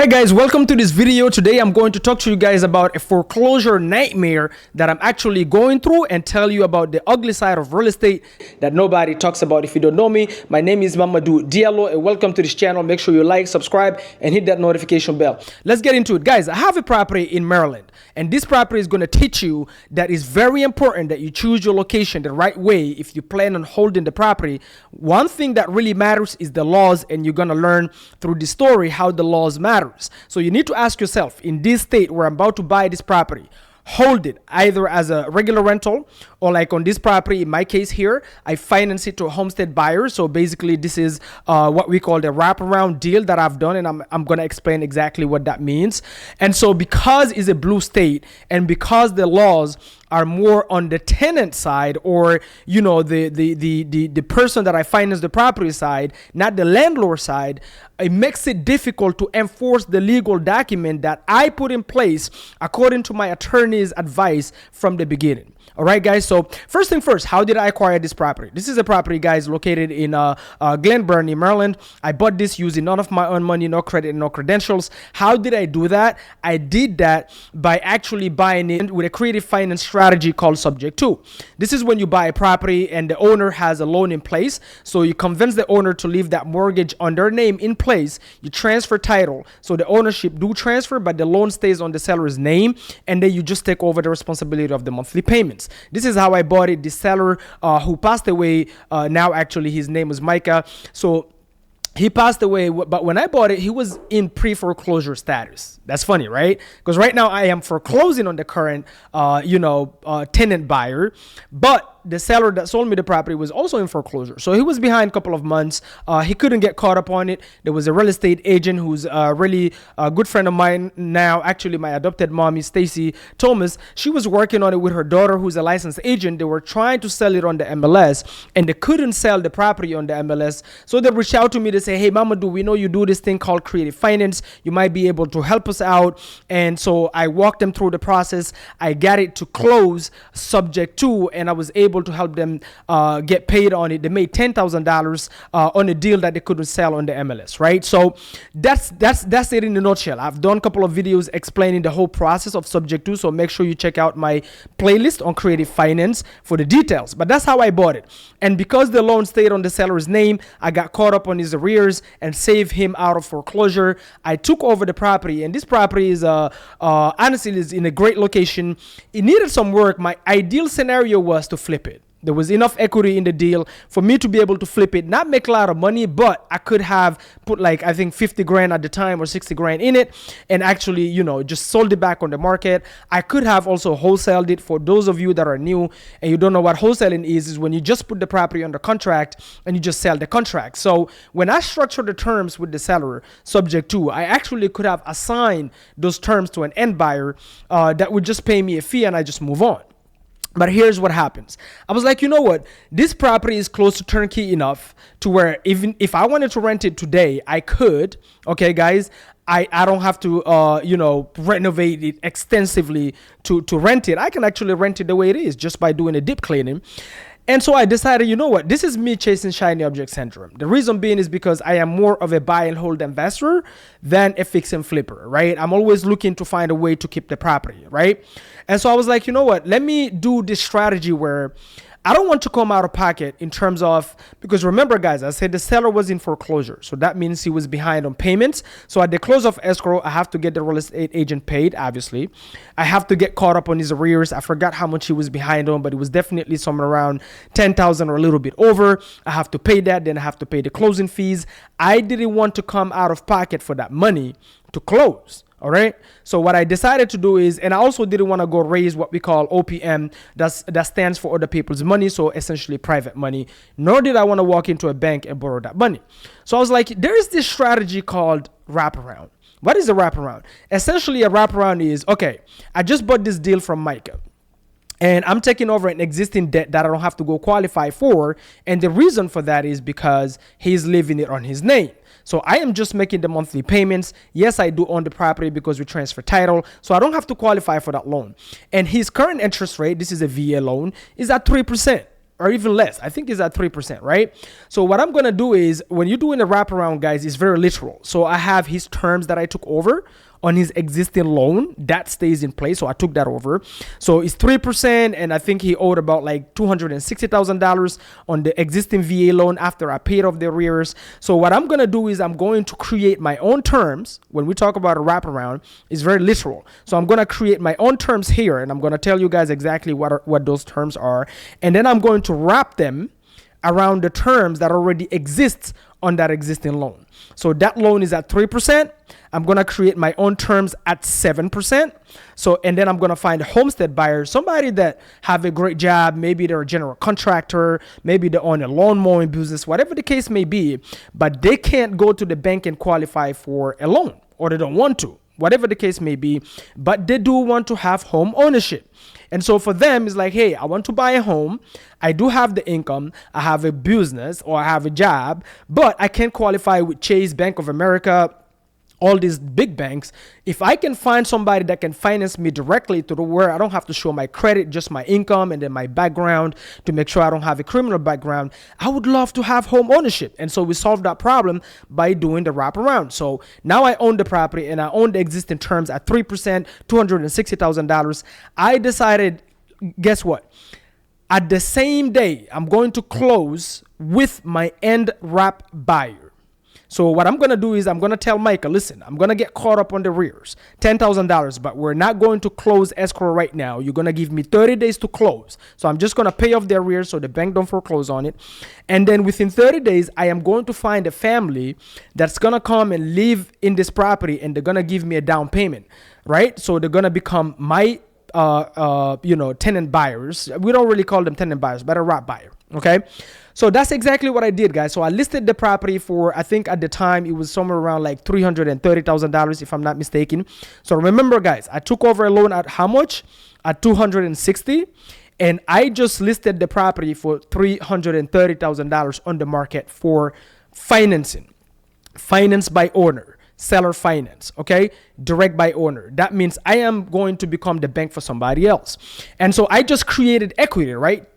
Hey guys, welcome to this video. Today I'm going to talk to you guys about a foreclosure nightmare that I'm actually going through and tell you about the ugly side of real estate that nobody talks about. If you don't know me, my name is Mamadou Diallo and welcome to this channel. Make sure you like, subscribe, and hit that notification bell. Let's get into it. Guys, I have a property in Maryland and this property is going to teach you that it's very important that you choose your location the right way if you plan on holding the property. One thing that really matters is the laws, and you're going to learn through this story how the laws matter. So you need to ask yourself, in this state where I'm about to buy this property, hold it either as a regular rental or like on this property, in my case here, I finance it to a homestead buyer. So basically this is what we call the wraparound deal that I've done, and I'm going to explain exactly what that means. And so because it's a blue state and because the laws are more on the tenant side, or you know, the person that I finance the property side, not the landlord side, it makes it difficult to enforce the legal document that I put in place according to my attorney's advice from the beginning. All right, guys. So first thing first, how did I acquire this property? This is a property, guys, located in Glen Burnie, Maryland. I bought this using none of my own money, no credit, no credentials. How did I do that? I did that by actually buying it with a creative finance strategy called Subject 2. This is when you buy a property and the owner has a loan in place. So you convince the owner to leave that mortgage on their name in place. You transfer title. So the ownership do transfer, but the loan stays on the seller's name. And then you just take over the responsibility of the monthly payments. This is how I bought it. The seller who passed away, now actually his name was Micah. So he passed away, but when I bought it, he was in pre-foreclosure status. That's funny, right? Because right now I am foreclosing on the current, tenant buyer, but the seller that sold me the property was also in foreclosure. So he was behind a couple of months. He couldn't get caught up on it. There was a real estate agent who's really a good friend of mine now, actually my adopted mommy, Stacy Thomas. She was working on it with her daughter, who's a licensed agent. They were trying to sell it on the MLS and they couldn't sell the property on the MLS. So they reached out to me to say, hey, Mamadou, we know you do this thing called creative finance. You might be able to help us out. And so I walked them through the process. I got it to close Subject 2, and I was able to help them get paid on it. They made $10,000 on a deal that they couldn't sell on the MLS, right? So that's it in a nutshell. I've done a couple of videos explaining the whole process of Subject 2, so make sure you check out my playlist on creative finance for the details. But that's how I bought it. And because the loan stayed on the seller's name, I got caught up on his arrears and saved him out of foreclosure. I took over the property, and this property is honestly is in a great location. It needed some work. My ideal scenario was to flip it. There was enough equity in the deal for me to be able to flip it, not make a lot of money, but I could have put like, I think 50 grand at the time or 60 grand in it and actually, you know, just sold it back on the market. I could have also wholesaled it. For those of you that are new and you don't know what wholesaling is when you just put the property under contract and you just sell the contract. So when I structured the terms with the seller, Subject 2, I actually could have assigned those terms to an end buyer that would just pay me a fee and I just move on. But here's what happens. I was like, you know what? This property is close to turnkey enough to where even if I wanted to rent it today, I could. Okay, guys, I don't have to, renovate it extensively to rent it. I can actually rent it the way it is just by doing a deep cleaning. And so I decided, you know what, this is me chasing shiny object syndrome. The reason being is because I am more of a buy and hold investor than a fix and flipper, right? I'm always looking to find a way to keep the property, right? And so I was like, you know what, let me do this strategy where I don't want to come out of pocket in terms of, because remember guys, I said the seller was in foreclosure. So that means he was behind on payments. So at the close of escrow, I have to get the real estate agent paid, obviously. I have to get caught up on his arrears. I forgot how much he was behind on, but it was definitely somewhere around 10,000 or a little bit over. I have to pay that. Then I have to pay the closing fees. I didn't want to come out of pocket for that money to close. All right. So what I decided to do is, and I also didn't want to go raise what we call OPM, that stands for other people's money. So essentially private money, nor did I want to walk into a bank and borrow that money. So I was like, there is this strategy called wraparound. What is a wraparound? Essentially a wraparound is, okay, I just bought this deal from Micah. And I'm taking over an existing debt that I don't have to go qualify for. And the reason for that is because he's leaving it on his name. So I am just making the monthly payments. Yes, I do own the property because we transfer title. So I don't have to qualify for that loan. And his current interest rate, this is a VA loan, is at 3%. or even less. I think it's at 3%, right? So what I'm gonna do is, when you're doing a wraparound, guys, it's very literal. So I have his terms that I took over on his existing loan that stays in place. So I took that over. So it's 3%, and I think he owed about like $260,000 on the existing VA loan after I paid off the arrears. So what I'm gonna do is I'm going to create my own terms. When we talk about a wraparound, it's very literal. So I'm gonna create my own terms here, and I'm gonna tell you guys exactly what those terms are, and then I'm going to wrap them around the terms that already exists on that existing loan. So that loan is at 3%. I'm going to create my own terms at 7%. So, and then I'm going to find a homestead buyer, somebody that have a great job. Maybe they're a general contractor. Maybe they own a lawn mowing business, whatever the case may be, but they can't go to the bank and qualify for a loan, or they don't want to, whatever the case may be, but they do want to have home ownership. And so for them, it's like, hey, I want to buy a home. I do have the income. I have a business, or I have a job, but I can't qualify with Chase, Bank of America, all these big banks. If I can find somebody that can finance me directly to the where I don't have to show my credit, just my income and then my background to make sure I don't have a criminal background, I would love to have home ownership. And so we solved that problem by doing the wraparound. So now I own the property, and I own the existing terms at 3%, $260,000. I decided, guess what? At the same day, I'm going to close with my end wrap buyer. So what I'm going to do is I'm going to tell Micah, listen, I'm going to get caught up on the rears, $10,000, but we're not going to close escrow right now. You're going to give me 30 days to close. So I'm just going to pay off the arrears so the bank don't foreclose on it. And then within 30 days, I am going to find a family that's going to come and live in this property, and they're going to give me a down payment, right? So they're going to become my tenant buyers. We don't really call them tenant buyers, but a wrap buyer. Okay. So that's exactly what I did, guys. So I listed the property for, I think at the time it was somewhere around like $330,000, if I'm not mistaken. So remember, guys, I took over a loan at how much? At $260,000. And I just listed the property for $330,000 on the market for financing. Finance by owner. Seller finance, okay? Direct by owner. That means I am going to become the bank for somebody else. And so I just created equity, right?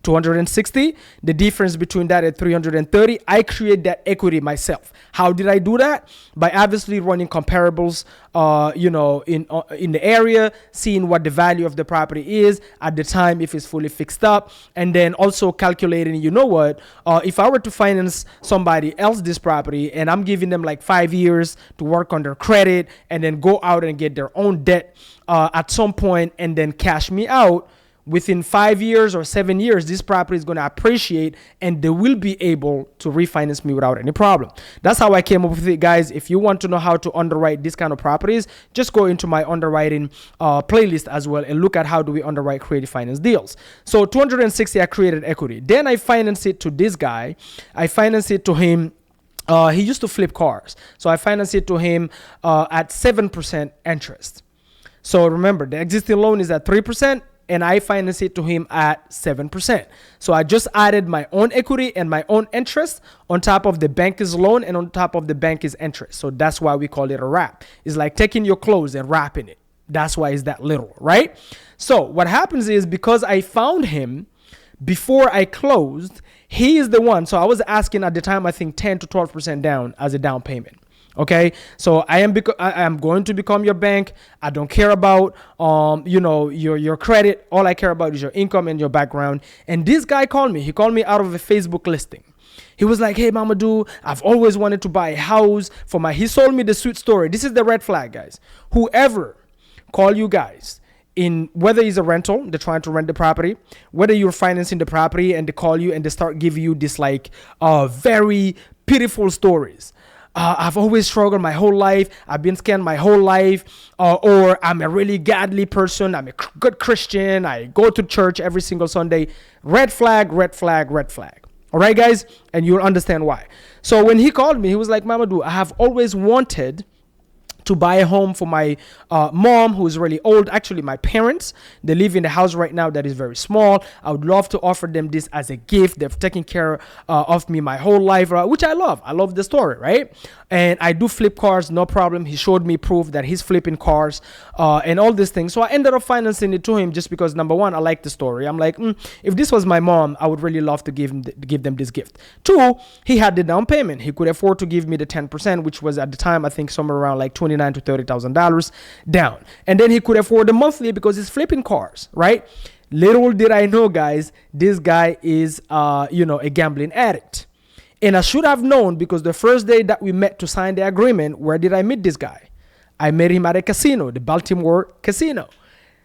260, the difference between that and 330, I create that equity myself. How did I do that? By obviously running comparables, in the area, seeing what the value of the property is at the time, if it's fully fixed up, and then also calculating, if I were to finance somebody else this property, and I'm giving them like 5 years to work on their credit, and then go out and get their own debt at some point, and then cash me out, within 5 years or 7 years, this property is going to appreciate, and they will be able to refinance me without any problem. That's how I came up with it, guys. If you want to know how to underwrite this kind of properties, just go into my underwriting playlist as well and look at how do we underwrite creative finance deals. So 260, I created equity. Then I financed it to this guy. I financed it to him. He used to flip cars. So I financed it to him at 7% interest. So remember, the existing loan is at 3%. And I finance it to him at 7%. So I just added my own equity and my own interest on top of the bank's loan and on top of the bank's interest. So that's why we call it a wrap. It's like taking your clothes and wrapping it. That's why it's that little, right? So what happens is, because I found him before I closed, he is the one. So I was asking at the time, I think 10 to 12% down as a down payment. Okay, so I am going to become your bank. I don't care about your credit. All I care about is your income and your background. And this guy called me. He called me out of a Facebook listing. He was like, hey, Mamadou, I've always wanted to buy a house for my. He sold me the sweet story. This is the red flag, guys. Whoever call you guys, in whether it's a rental, they're trying to rent the property, whether you're financing the property, and they call you and they start giving you this like very pitiful stories. I've always struggled my whole life. I've been scammed my whole life. Or I'm a really godly person. I'm a good Christian. I go to church every single Sunday. Red flag, red flag, red flag. All right, guys? And you'll understand why. So when he called me, he was like, Mamadou, I have always wanted to buy a home for my mom, who is really old. Actually, my parents, they live in a house right now that is very small. I would love to offer them this as a gift. They've taken care of me my whole life, which I love. I love the story, right? And I do flip cars, no problem. He showed me proof that he's flipping cars and all these things. So I ended up financing it to him just because, number one, I like the story. I'm like, if this was my mom, I would really love to give them this gift. Two, he had the down payment. He could afford to give me the 10%, which was at the time, I think, somewhere around like $29,000 to $30,000 down. And then he could afford the monthly because he's flipping cars, right? Little did I know, guys, this guy is, a gambling addict. And I should have known, because the first day that we met to sign the agreement, where did I meet this guy? I met him at a casino, the Baltimore Casino.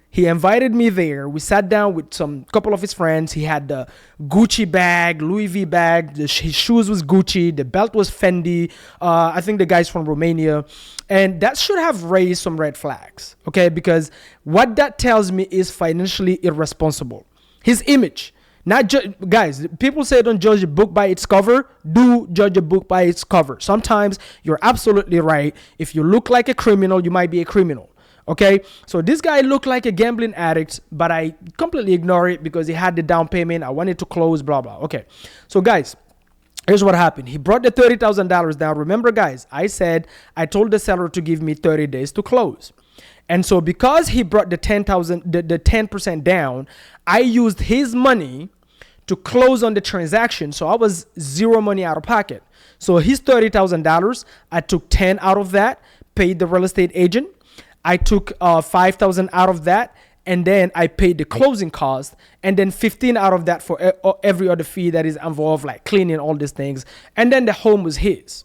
He invited me there. We sat down with some couple of his friends. He had the Gucci bag, Louis V bag. His shoes was Gucci. The belt was Fendi. I think the guy's from Romania. And that should have raised some red flags, okay? Because what that tells me is financially irresponsible. His image. Guys, people say don't judge a book by its cover. Do judge a book by its cover. Sometimes you're absolutely right. If you look like a criminal, you might be a criminal. Okay, so this guy looked like a gambling addict, but I completely ignore it because he had the down payment. I wanted to close, blah, blah. Okay, so guys, here's what happened. He brought the $30,000 down. Remember, guys, I told the seller to give me 30 days to close. And so because he brought the 10% down, I used his money to close on the transaction. So I was zero money out of pocket. So his $30,000, I took 10 out of that, paid the real estate agent. I took 5,000 out of that, and then I paid the closing cost, and then 15 out of that for every other fee that is involved, like cleaning, all these things. And then the home was his.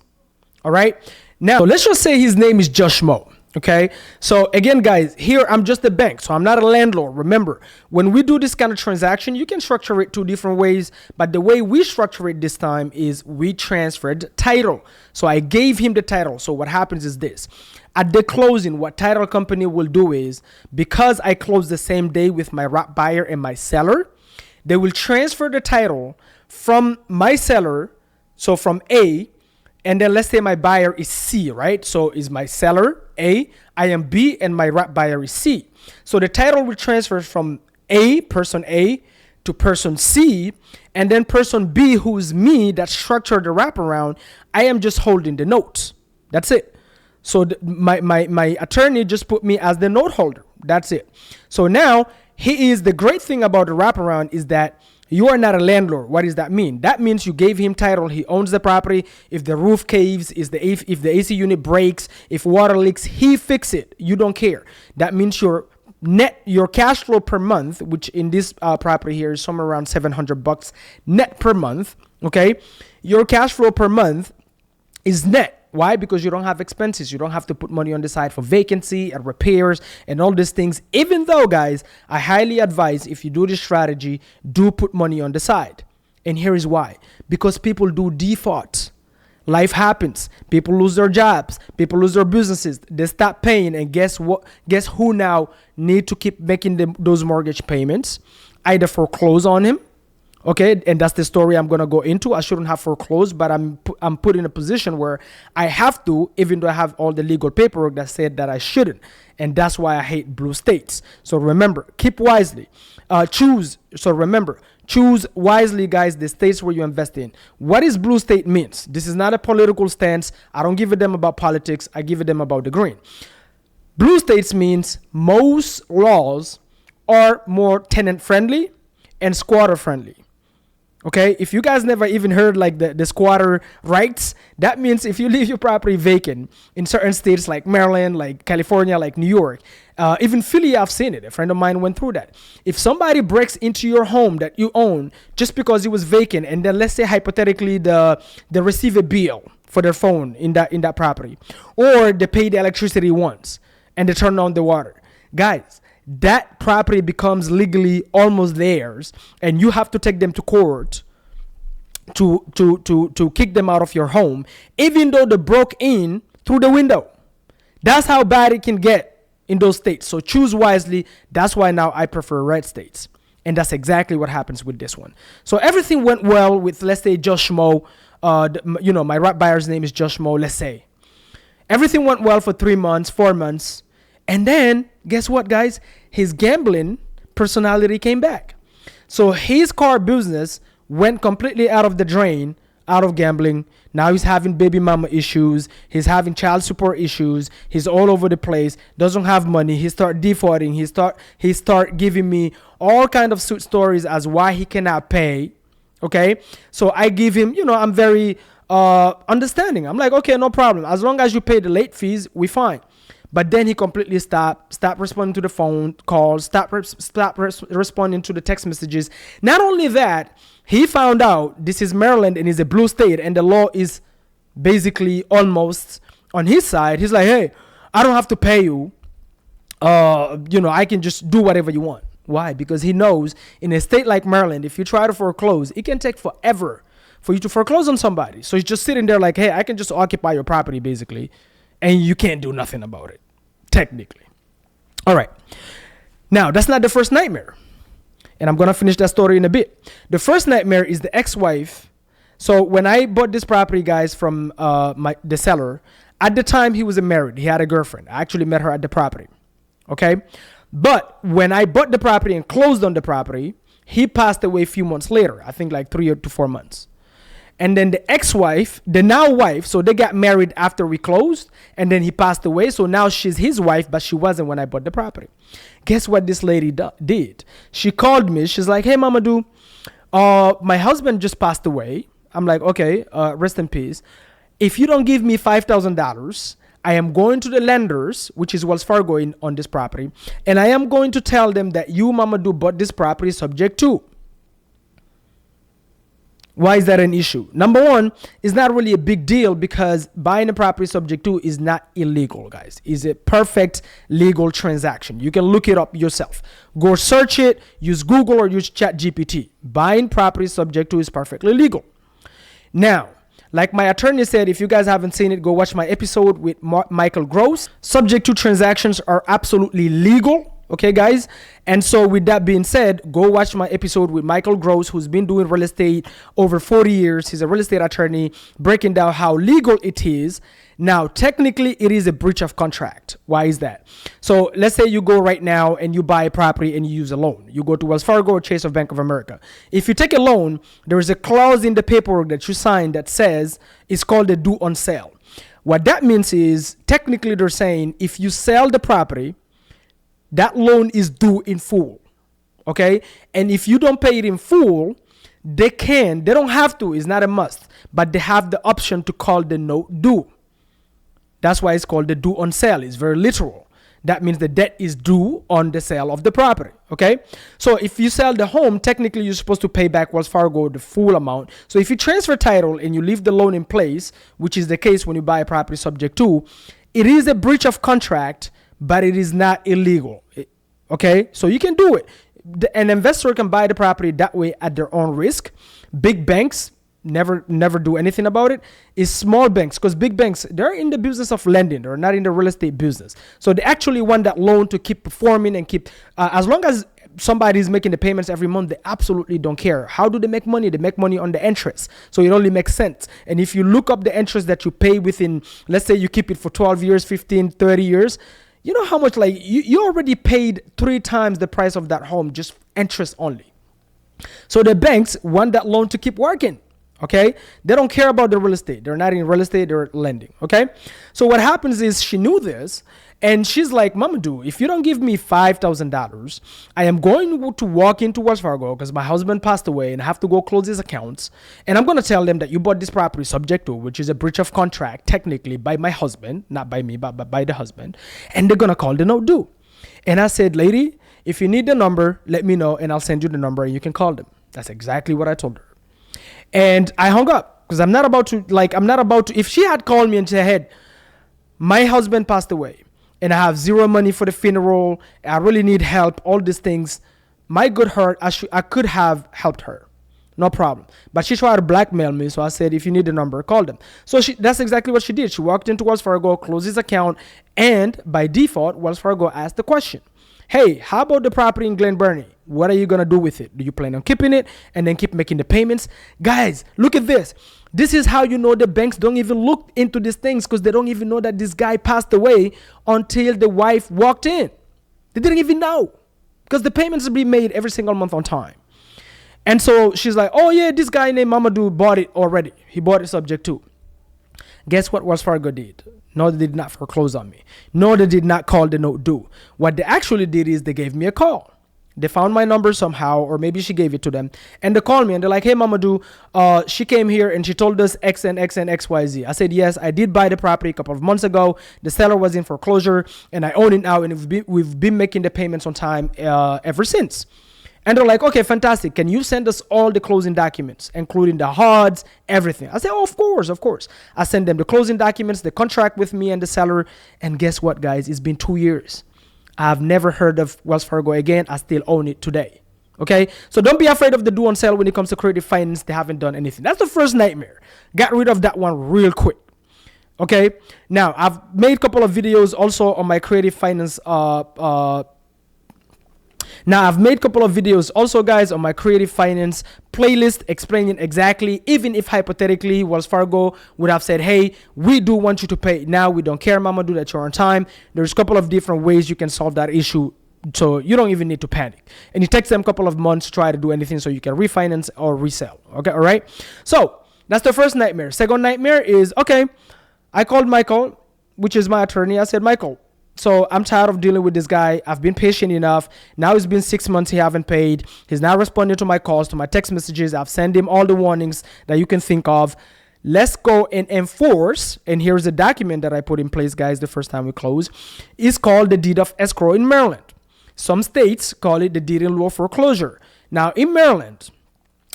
All right. Now, let's just say his name is Josh Mo. Okay. So again, guys, here I'm just a bank. So I'm not a landlord. Remember, when we do this kind of transaction, you can structure it two different ways. But the way we structure it this time is we transferred title. So I gave him the title. So what happens is this. At the closing, what title company will do is, because I closed the same day with my wrap buyer and my seller, they will transfer the title from my seller, so from A, and then let's say my buyer is C, right? So is my seller A, I am B, and my wrap buyer is C. So the title will transfer from person A, to person C, and then person B, who is me, that structured the wraparound, I am just holding the notes. That's it. So my attorney just put me as the note holder. That's it. So now the great thing about the wraparound is that you are not a landlord. What does that mean? That means you gave him title. He owns the property. If the roof caves, if the AC unit breaks, if water leaks, he fix it. You don't care. That means your cash flow per month, which in this property here is somewhere around $700 net per month. Okay, your cash flow per month is net. Why? Because you don't have expenses. You don't have to put money on the side for vacancy and repairs and all these things. Even though, guys, I highly advise, if you do this strategy, do put money on the side. And here is why. Because people do default. Life happens. People lose their jobs. People lose their businesses. They stop paying. And guess what? Guess who now need to keep making those mortgage payments? Either foreclose on him. Okay, and that's the story I'm going to go into. I shouldn't have foreclosed, but I'm put in a position where I have to, even though I have all the legal paperwork that said that I shouldn't. And that's why I hate blue states. So remember, keep wisely. Choose wisely, guys, the states where you invest in. What is blue state means? This is not a political stance. I don't give a damn about politics. I give a damn about the green. Blue states means most laws are more tenant friendly and squatter friendly. Okay, if you guys never even heard like the squatter rights, that means if you leave your property vacant in certain states like Maryland, like California, like New York, even Philly, I've seen it. A friend of mine went through that. If somebody breaks into your home that you own just because it was vacant, and then let's say hypothetically they receive a bill for their phone in that property, or they pay the electricity once and they turn on the water, guys, that property becomes legally almost theirs, and you have to take them to court to kick them out of your home, even though they broke in through the window. That's how bad it can get in those states. So choose wisely. That's why now I prefer red states. And that's exactly what happens with this one. So everything went well with, let's say, Josh Mo. My right buyer's name is Josh Mo, let's say. Everything went well for 3 months, 4 months. And then, guess what, guys? His gambling personality came back. So his car business went completely out of the drain, out of gambling. Now he's having baby mama issues. He's having child support issues. He's all over the place. Doesn't have money. He start defaulting. He start giving me all kind of suit stories as why he cannot pay. Okay, so I give him. I'm very understanding. I'm like, okay, no problem. As long as you pay the late fees, we fine. But then he completely stopped responding to the phone calls, stopped responding to the text messages. Not only that, he found out this is Maryland and it's a blue state and the law is basically almost on his side. He's like, hey, I don't have to pay you. I can just do whatever you want. Why? Because he knows in a state like Maryland, if you try to foreclose, it can take forever for you to foreclose on somebody. So he's just sitting there like, hey, I can just occupy your property basically. And you can't do nothing about it, technically. All right. Now, that's not the first nightmare. And I'm going to finish that story in a bit. The first nightmare is the ex-wife. So when I bought this property, guys, from the seller, at the time he was married. He had a girlfriend. I actually met her at the property. Okay. But when I bought the property and closed on the property, he passed away a few months later. I think like 3 to 4 months. And then the ex-wife, the now wife, so they got married after we closed, and then he passed away. So now she's his wife, but she wasn't when I bought the property. Guess what this lady did? She called me. She's like, hey, Mamadou, my husband just passed away. I'm like, okay, rest in peace. If you don't give me $5,000, I am going to the lenders, which is Wells Fargo on this property, and I am going to tell them that you, Mamadou, bought this property subject to. Why is that an issue? Number one, it's not really a big deal because buying a property subject to is not illegal, guys. It's a perfect legal transaction. You can look it up yourself. Go search it, use Google or use ChatGPT. Buying property subject to is perfectly legal. Now, like my attorney said, if you guys haven't seen it, go watch my episode with Michael Gross. Subject to transactions are absolutely legal. Okay, guys. And so with that being said, go watch my episode with Michael Gross, who's been doing real estate over 40 years. He's a real estate attorney, breaking down how legal it is. Now, technically, it is a breach of contract. Why is that? So let's say you go right now and you buy a property and you use a loan. You go to Wells Fargo or Chase or Bank of America. If you take a loan, there is a clause in the paperwork that you sign that says it's called a due on sale. What that means is technically they're saying if you sell the property, that loan is due in full. Okay. And if you don't pay it in full, they don't have to, it's not a must, but they have the option to call the note due. That's why it's called the due on sale. It's very literal. That means the debt is due on the sale of the property. Okay. So if you sell the home, technically you're supposed to pay back Wells Fargo the full amount. So if you transfer title and you leave the loan in place, which is the case when you buy a property subject to, it is a breach of contract, but it is not illegal. Okay, so you can do it. An investor can buy the property that way at their own risk. Big banks never do anything about it. It's small banks, because big banks, they're in the business of lending. They're not in the real estate business. So they actually want that loan to keep performing and keep, as long as somebody is making the payments every month, they absolutely don't care. How do they make money? They make money on the interest. So it only makes sense. And if you look up the interest that you pay within, let's say you keep it for 12 years, 15, 30 years, you know how much, like, you already paid 3 times the price of that home, just interest only. So the banks want that loan to keep working. Okay. They don't care about the real estate. They're not in real estate. They're lending. Okay. So what happens is she knew this and she's like, Mamadou, if you don't give me $5,000, I am going to walk into Wells Fargo because my husband passed away and I have to go close his accounts. And I'm going to tell them that you bought this property subject to, which is a breach of contract, technically by my husband, not by me, but by the husband. And they're going to call the note due. And I said, lady, if you need the number, let me know and I'll send you the number and you can call them. That's exactly what I told her. And I hung up because I'm not about to, if she had called me and said, hey, my husband passed away and I have zero money for the funeral, I really need help, all these things, my good heart, I could have helped her. No problem. But she tried to blackmail me. So I said, if you need the number, call them. So that's exactly what she did. She walked into Wells Fargo, closed his account, and by default, Wells Fargo asked the question. hey, how about the property in Glen Burnie? What are you going to do with it? Do you plan on keeping it and then keep making the payments? Guys, look at this. This is how you know the banks don't even look into these things, because they don't even know that this guy passed away until the wife walked in. They didn't even know, because the payments will be made every single month on time. And so she's like, oh yeah, this guy named Mamadou bought it already. He bought it subject to. Guess what Wells Fargo did? No, they did not foreclose on me. No, they did not call the note due. What they actually did is they gave me a call. They found my number somehow, or maybe she gave it to them. And they called me and they're like, hey, Mamadou, she came here and she told us X and X and XYZ. I said, yes, I did buy the property a couple of months ago. The seller was in foreclosure and I own it now. And we've been making the payments on time ever since. And they're like, okay, fantastic. Can you send us all the closing documents, including the HUDs, everything? I said, oh, of course. I sent them the closing documents, the contract with me and the seller. And guess what, guys? It's been 2 years. I've never heard of Wells Fargo again. I still own it today. Okay? So don't be afraid of the due on sale when it comes to creative finance. They haven't done anything. That's the first nightmare. Got rid of that one real quick. Okay? Now, I've made a couple of videos also on my creative finance guys, on my creative finance playlist, explaining exactly, even if hypothetically Wells Fargo would have said, hey, we do want you to pay now, we don't care, Mamadou, that you're on time. There's a couple of different ways you can solve that issue, so you don't even need to panic. And it takes them a couple of months to try to do anything so you can refinance or resell. Okay, all right? So that's the first nightmare. Second nightmare is, okay, I called Michael, which is my attorney. I said, Michael, so I'm tired of dealing with this guy. I've been patient enough. Now it's been 6 months. He haven't paid. He's not responding to my calls, to my text messages. I've sent him all the warnings that you can think of. Let's go and enforce. And here's a document that I put in place, guys, the first time we close. It's called the deed of escrow in Maryland. Some states call it the deed in lieu of foreclosure. Now in Maryland,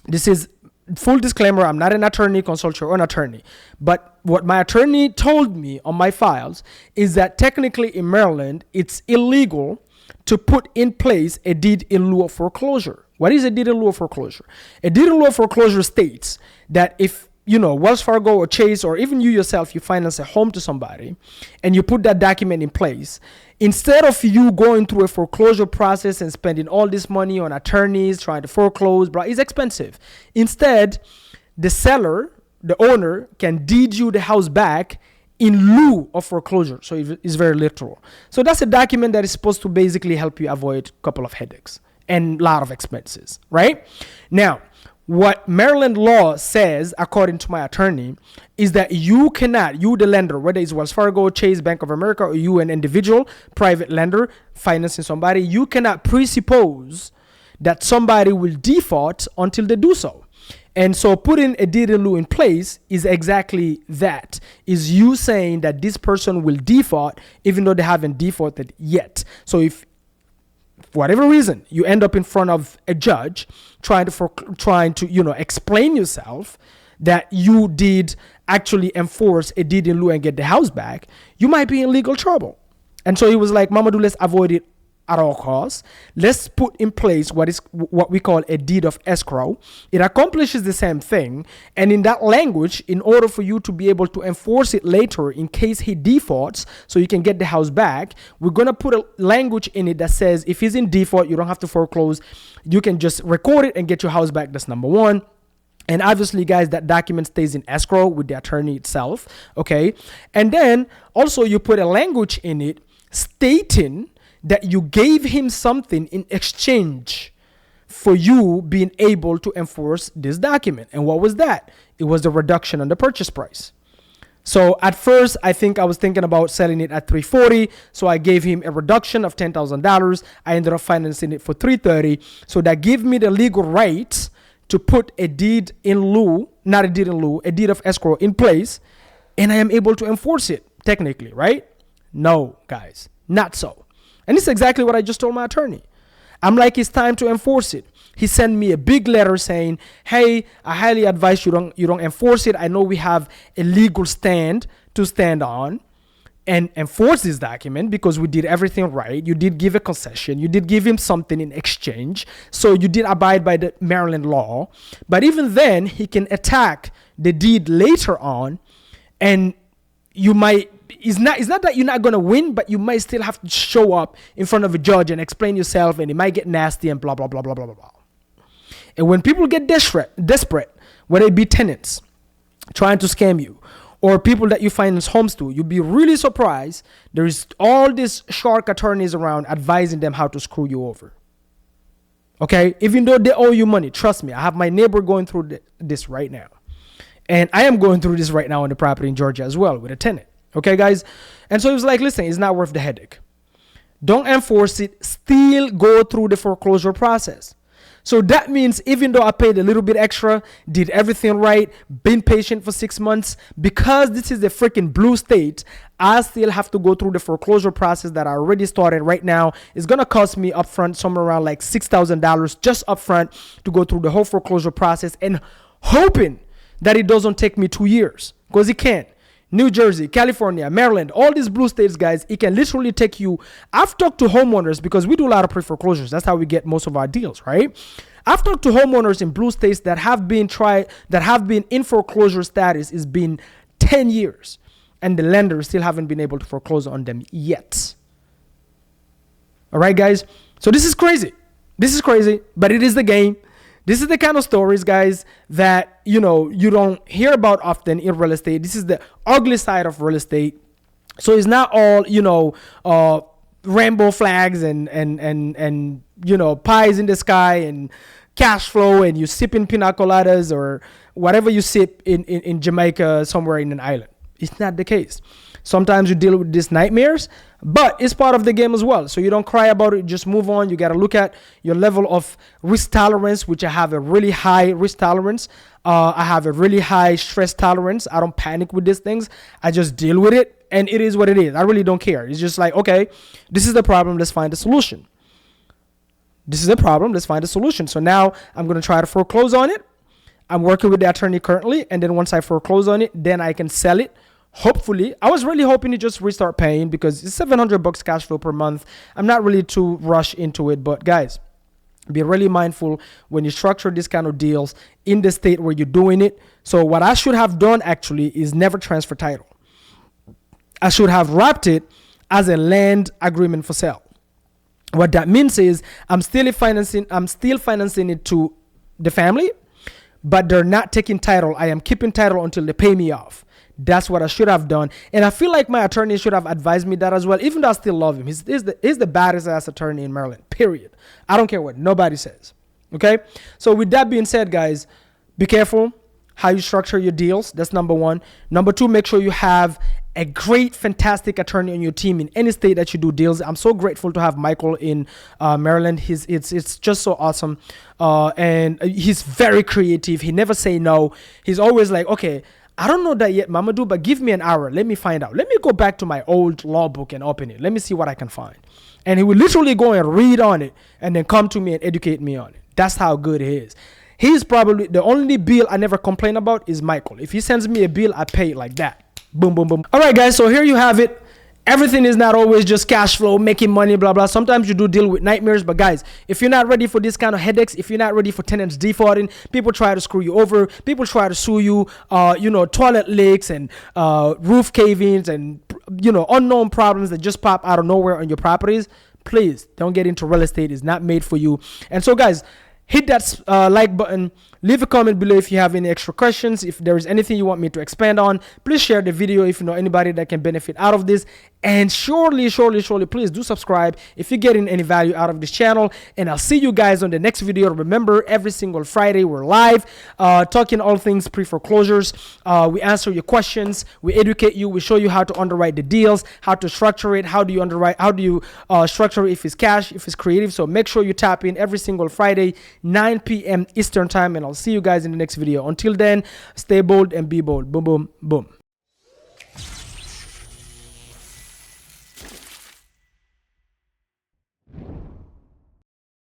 this is full disclaimer, I'm not an attorney, consult your own attorney. But what my attorney told me on my files is that technically in Maryland, it's illegal to put in place a deed in lieu of foreclosure. What is a deed in lieu of foreclosure? A deed in lieu of foreclosure states that if, you know, Wells Fargo or Chase, or even you yourself, you finance a home to somebody and you put that document in place, instead of you going through a foreclosure process and spending all this money on attorneys trying to foreclose, bro, it's expensive. Instead, the seller, the owner, can deed you the house back in lieu of foreclosure. So it's very literal. So that's a document that is supposed to basically help you avoid a couple of headaches and a lot of expenses, right? Now, what Maryland law says, according to my attorney, is that you cannot, you the lender, whether it's Wells Fargo, Chase, Bank of America, or you an individual private lender financing somebody, you cannot presuppose that somebody will default until they do so. And so putting a deed in lieu in place is exactly that, is you saying that this person will default even though they haven't defaulted yet. So if for whatever reason you end up in front of a judge trying to you know, explain yourself that you did actually enforce a deed in lieu and get the house back, you might be in legal trouble. And so he was like, Mamadou, let's avoid it at all costs. Let's put in place what we call a deed of escrow. It accomplishes the same thing. And in that language, in order for you to be able to enforce it later in case he defaults, so you can get the house back, we're going to put a language in it that says if he's in default, you don't have to foreclose. You can just record it and get your house back. That's number one. And obviously, guys, that document stays in escrow with the attorney itself. Okay. And then also you put a language in it stating that you gave him something in exchange for you being able to enforce this document. And what was that? It was the reduction on the purchase price. So at first, I think I was thinking about selling it at $340. So I gave him a reduction of $10,000. I ended up financing it for $330. So that gave me the legal right to put a deed in lieu, not a deed in lieu, a deed of escrow in place. And I am able to enforce it technically, right? No, guys, not so. And this is exactly what I just told my attorney. I'm like, it's time to enforce it. He sent me a big letter saying, hey, I highly advise you don't enforce it. I know we have a legal stand to stand on and enforce this document because we did everything right. You did give a concession. You did give him something in exchange. So you did abide by the Maryland law. But even then, he can attack the deed later on, and you might it's not that you're not going to win, but you might still have to show up in front of a judge and explain yourself, and it might get nasty and blah, blah, blah, blah, blah, blah, blah. And when people get desperate, whether it be tenants trying to scam you or people that you finance homes to, you'll be really surprised. There's all these shark attorneys around advising them how to screw you over. Okay? Even though they owe you money, trust me, I have my neighbor going through this right now. And I am going through this right now on the property in Georgia as well with a tenant. Okay, guys? And so he was like, listen, it's not worth the headache. Don't enforce it. Still go through the foreclosure process. So that means even though I paid a little bit extra, did everything right, been patient for 6 months, because this is the freaking blue state, I still have to go through the foreclosure process that I already started right now. It's going to cost me upfront somewhere around like $6,000 just upfront to go through the whole foreclosure process, and hoping that it doesn't take me 2 years, because it can. New Jersey, California, Maryland, all these blue states, guys, it can literally take you. I've talked to homeowners because we do a lot of pre-foreclosures. That's how we get most of our deals, right? I've talked to homeowners in blue states that have been in foreclosure status. It's been 10 years, and the lenders still haven't been able to foreclose on them yet. All right, guys? So this is crazy. This is crazy, but it is the game. This is the kind of stories, guys, that, you don't hear about often in real estate. This is the ugly side of real estate. So it's not all, rainbow flags and pies in the sky and cash flow and you sipping pina coladas or whatever you sip in Jamaica, somewhere in an island. It's not the case. Sometimes you deal with these nightmares, but it's part of the game as well. So you don't cry about it. Just move on. You got to look at your level of risk tolerance, which I have a really high risk tolerance. I have a really high stress tolerance. I don't panic with these things. I just deal with it, and it is what it is. I really don't care. It's just like, okay, this is the problem. Let's find a solution. This is the problem. Let's find a solution. So now I'm going to try to foreclose on it. I'm working with the attorney currently, and then once I foreclose on it, then I can sell it. Hopefully, I was really hoping to just restart paying because it's $700 cash flow per month. I'm not really too rushed into it, but guys, be really mindful when you structure this kind of deals in the state where you're doing it. So what I should have done actually is never transfer title. I should have wrapped it as a land agreement for sale. What that means is I'm still financing it to the family, but they're not taking title. I am keeping title until they pay me off. That's what I should have done. And I feel like my attorney should have advised me that as well, even though I still love him. He's the baddest ass attorney in Maryland, period. I don't care what nobody says. Okay? So with that being said, guys, be careful how you structure your deals. That's number one. Number two, make sure you have a great, fantastic attorney on your team in any state that you do deals. I'm so grateful to have Michael in Maryland. It's just so awesome. And he's very creative. He never say no. He's always like, okay, I don't know that yet, Mamadou, but give me an hour. Let me find out. Let me go back to my old law book and open it. Let me see what I can find. And he will literally go and read on it and then come to me and educate me on it. That's how good he is. He's probably the only bill I never complain about is Michael. If he sends me a bill, I pay it like that. Boom, boom, boom. All right, guys. So here you have it. Everything is not always just cash flow, making money, blah, blah. Sometimes you do deal with nightmares. But guys, if you're not ready for this kind of headaches, if you're not ready for tenants defaulting, people try to screw you over, people try to sue you, toilet leaks and roof cave-ins and, unknown problems that just pop out of nowhere on your properties, please don't get into real estate. It's not made for you. And so, guys, hit that like button. Leave a comment below if you have any extra questions. If there is anything you want me to expand on, please share the video if you know anybody that can benefit out of this. And surely, please do subscribe if you're getting any value out of this channel. And I'll see you guys on the next video. Remember, every single Friday we're live talking all things pre-foreclosures. We answer your questions. We educate you. We show you how to underwrite the deals, how to structure it. How do you underwrite? How do you structure it if it's cash, if it's creative? So make sure you tap in every single Friday, 9 p.m. Eastern time. And I'll see you guys in the next video. Until then, stay bold and be bold. Boom, boom, boom.